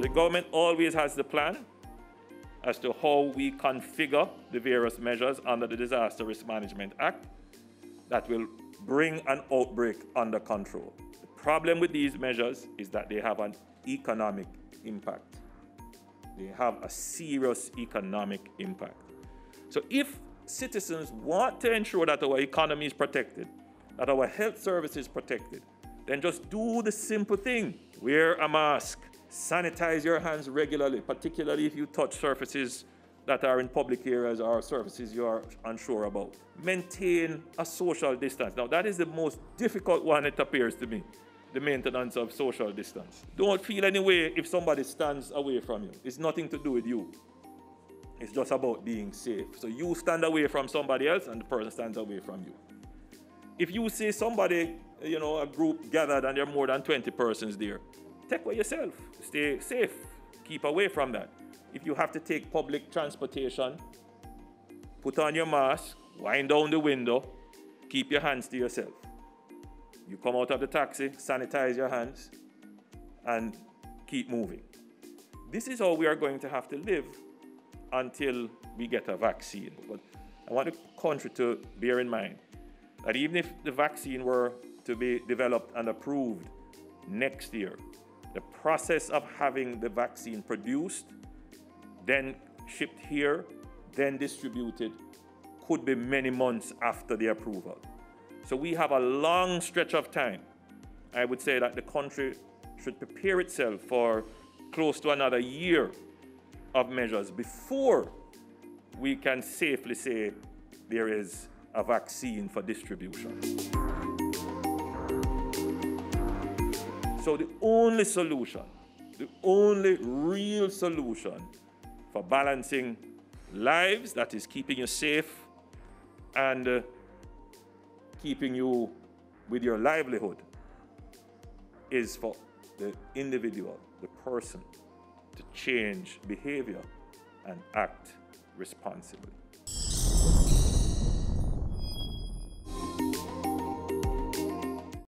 So the government always has the plan as to how we configure the various measures under the Disaster Risk Management Act that will bring an outbreak under control. The problem with these measures is that they have an economic impact. They have a serious economic impact. So if citizens want to ensure that our economy is protected, that our health service is protected, then just do the simple thing. Wear a mask, sanitize your hands regularly, particularly if you touch surfaces that are in public areas or surfaces you are unsure about. Maintain a social distance. Now that is the most difficult one, it appears to me, the maintenance of social distance. Don't feel any way if somebody stands away from you. It's nothing to do with you. It's just about being safe. So you stand away from somebody else and the person stands away from you. If you see somebody, a group gathered and there are more than 20 persons there, take care of yourself. Stay safe. Keep away from that. If you have to take public transportation, put on your mask, wind down the window, keep your hands to yourself. You come out of the taxi, sanitize your hands, and keep moving. This is how we are going to have to live until we get a vaccine. But I want the country to bear in mind that even if the vaccine were to be developed and approved next year, the process of having the vaccine produced, then shipped here, then distributed, could be many months after the approval. So we have a long stretch of time. I would say that the country should prepare itself for close to another year of measures before we can safely say there is a vaccine for distribution. So the only solution, the only real solution for balancing lives, that is keeping you safe and keeping you with your livelihood, is for the individual, the person, to change behavior and act responsibly.